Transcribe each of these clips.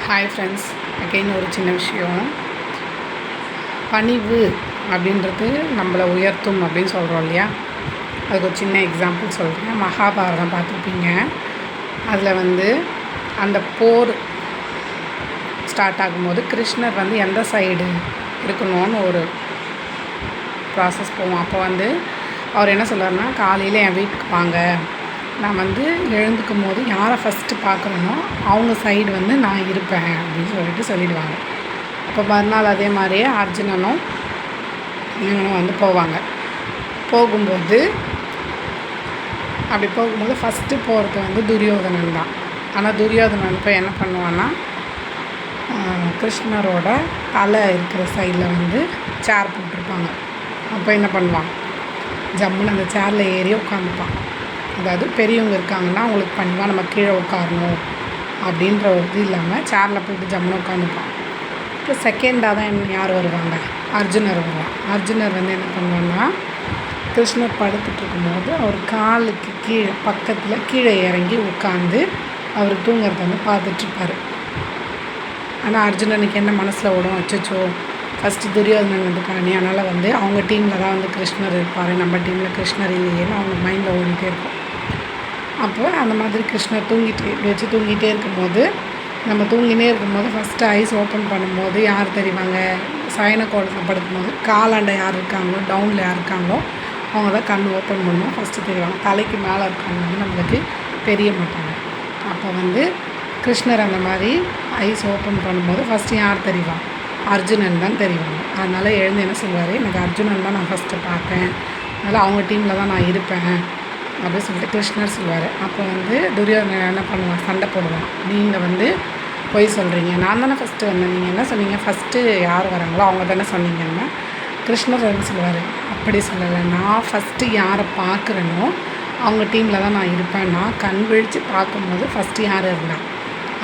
Hi friends, again ஒரு சின்ன விஷயம். பணிவு அப்படின்றது நம்மளை உயர்த்தும் அப்படின்னு சொல்கிறோம் இல்லையா? அதுக்கு ஒரு சின்ன எக்ஸாம்பிள் சொல்கிறேன். மகாபாரதம் பார்த்துருப்பீங்க. அதில் அந்த போர் ஸ்டார்ட் ஆகும்போது கிருஷ்ணர் எந்த சைடு இருக்கணும்னு ஒரு ப்ராசஸ் போவோம். அப்போ அவர் என்ன சொல்கிறாருன்னா, காலையில் என் வீட்டுக்கு வாங்க, நான் எழுந்துக்கும் போது யாரை ஃபஸ்ட்டு பார்க்குறேனோ அவங்க சைடு நான் இருப்பேன் அப்படின்னு சொல்லிடுவாங்க. அப்போ மறுநாள் அதே மாதிரியே அர்ஜுனனும் இவனும் போவாங்க. போகும்போது ஃபஸ்ட்டு போகிறது துரியோதனன் தான். ஆனால் துரியோதனன் இப்போ என்ன பண்ணுவான்னா, கிருஷ்ணரோட தலை இருக்கிற சைடில் சேர் போட்டிருப்பாங்க. அப்போ என்ன பண்ணுவான், ஜம்முன்னு அந்த சேரில் ஏறி உட்காந்துப்பான். அதாவது பெரியவங்க இருக்காங்கன்னா அவங்களுக்கு பணிவாக நம்ம கீழே உட்காரணும் அப்படின்ற ஒரு இது இல்லாமல் சேரில் போட்டு ஜம்முன்னு உட்காந்துப்பான். இப்போ செகண்டாக தான் யார் வருவாங்க, அர்ஜுனர் வருவான். அர்ஜுனர் என்ன பண்ணுவான்னா, கிருஷ்ணர் படுத்துட்டு இருக்கும்போது அவர் காலுக்கு கீழே பக்கத்தில் கீழே இறங்கி உட்காந்து அவர் தூங்குறத பார்த்துட்ருப்பார். ஆனால் அர்ஜுனனுக்கு என்ன மனசில் ஓடும், அச்சோ ஃபஸ்ட்டு துரியோதனன் வந்துட்டானே, அதனால் அவங்க டீமில் தான் கிருஷ்ணர் இருப்பார், நம்ம டீமில் கிருஷ்ணர் இல்லையேன்னு அவங்க மைண்டில் ஓடிட்டே இருக்கும். அப்போ அந்த மாதிரி கிருஷ்ணர் தூங்கிட்டே இருக்கும்போது, நம்ம தூங்கினே இருக்கும்போது ஃபஸ்ட்டு ஐஸ் ஓப்பன் பண்ணும்போது யார் தெரிவாங்க, சயன கோலத்தில் படுக்கும்போது காலாண்ட யார் இருக்காங்களோ, டவுனில் யார் இருக்காங்களோ அவங்க தான் கண் ஓப்பன் பண்ணுவோம் ஃபஸ்ட்டு தெரிவாங்க. தலைக்கு மேலே இருக்கவங்க நம்மளுக்கு தெரிய மாட்டாங்க. அப்போ கிருஷ்ணர் அந்த மாதிரி ஐஸ் ஓப்பன் பண்ணும்போது ஃபஸ்ட்டு யார் தெரிவாங்க, அர்ஜுனன் தான் தெரிவாங்க. அதனால் எழுந்து என்ன சொல்வார், எனக்கு அர்ஜுனன் தான் நான் ஃபஸ்ட்டு பார்த்தேன், அதனால் அவங்க டீமில் தான் நான் இருப்பேன் அப்படின்னு சொல்லிட்டு கிருஷ்ணர் சொல்வார். அப்போ துரியோதனன் என்ன பண்ணுவான், சண்டை போடுவான். நீங்கள் பொய் சொல்கிறீங்க, நான் தானே ஃபஸ்ட்டு வந்தேன், நீங்கள் என்ன சொன்னீங்க, ஃபஸ்ட்டு யார் வராங்களோ அவங்க தானே சொன்னீங்கன்னா, கிருஷ்ணர் என்ன சொல்வார், அப்படி சொல்லலை, நான் ஃபஸ்ட்டு யாரை பார்க்குறேனோ அவங்க டீமில் தான் நான் இருப்பேன். நான் கண் விழித்து பார்க்கும்போது ஃபஸ்ட்டு யார் இருந்தான்,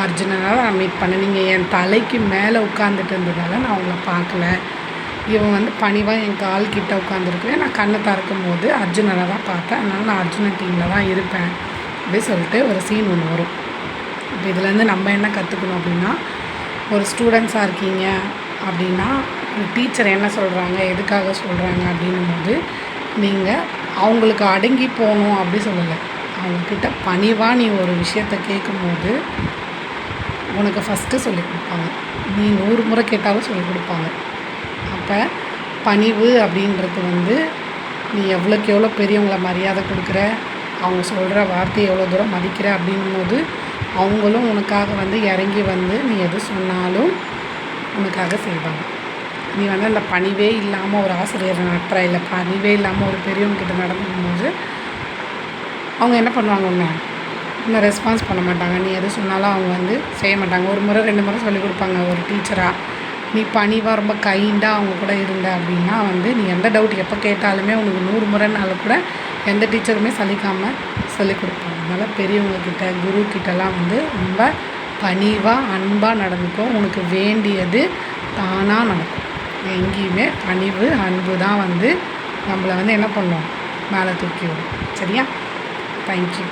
அர்ஜுனனால் நான் மீட் பண்ணேன். நீங்கள் என் தலைக்கு மேலே உட்காந்துட்டு இருந்ததால் நான் அவங்கள பார்க்கல. இவன் பணிவாக என் கால் கிட்ட உட்காந்துருக்குவேன், நான் கண்ணை திறக்கும் போது அர்ஜுனனை தான் பார்த்தேன், அதனால் நான் அர்ஜுனன் டீமில் தான் இருப்பேன் அப்படின்னு சொல்லிட்டு ஒரு சீன் ஒன்று வரும். இப்போ இதுலேருந்து நம்ம என்ன கற்றுக்கணும் அப்படின்னா, ஒரு ஸ்டூடெண்ட்ஸாக இருக்கீங்க அப்படின்னா டீச்சர் என்ன சொல்கிறாங்க, எதுக்காக சொல்கிறாங்க அப்படின்னும் போது நீங்கள் அவங்களுக்கு அடங்கி போகணும் அப்படி சொல்லலை. அவங்கக்கிட்ட பணிவாக நீ ஒரு விஷயத்தை கேட்கும்போது உனக்கு ஃபஸ்ட்டு சொல்லிக் கொடுப்பாங்க, நீ 100 முறை கேட்டாலும் சொல்லிக் கொடுப்பாங்க. அப்போ பணிவு அப்படின்றது நீ எவ்வளோக்கு எவ்வளோ பெரியவங்கள மரியாதை கொடுக்குற, அவங்க சொல்கிற வார்த்தையை எவ்வளோ தூரம் மதிக்கிற அப்படின்னும் போது அவங்களும் உனக்காக இறங்கி நீ எது சொன்னாலும் உனக்காக செய்வாங்க. நீ அந்த பணிவே இல்லாமல் ஒரு ஆசிரியரை நடத்துகிற, இல்லை பணிவே இல்லாமல் ஒரு பெரியவங்கக்கிட்ட நடந்துக்கும்போது அவங்க என்ன பண்ணுவாங்க, இன்னும் ரெஸ்பான்ஸ் பண்ண மாட்டாங்க. நீ எது சொன்னாலும் அவங்க செய்ய மாட்டாங்க. 1 முறை 2 முறை சொல்லிக் கொடுப்பாங்க ஒரு டீச்சராக. நீ பணிவாக ரொம்ப கைண்டாக அவங்க கூட இருந்த அப்படின்னா நீ எந்த டவுட் எப்போ கேட்டாலுமே உனக்கு 100 முறைனாலும் கூட எந்த டீச்சருமே சலிக்காமல் சொல்லிக் கொடுப்பாங்க. அதனால் பெரியவங்கக்கிட்ட குருக்கிட்டலாம் ரொம்ப பணிவாக அன்பாக நடந்துக்கும். உனக்கு வேண்டியது தானாக நடக்கும். எங்கேயுமே பணிவு அன்பு தான் நம்மளை என்ன பண்ணும், மேலே தூக்கி விடும். சரியா? தேங்க்யூ.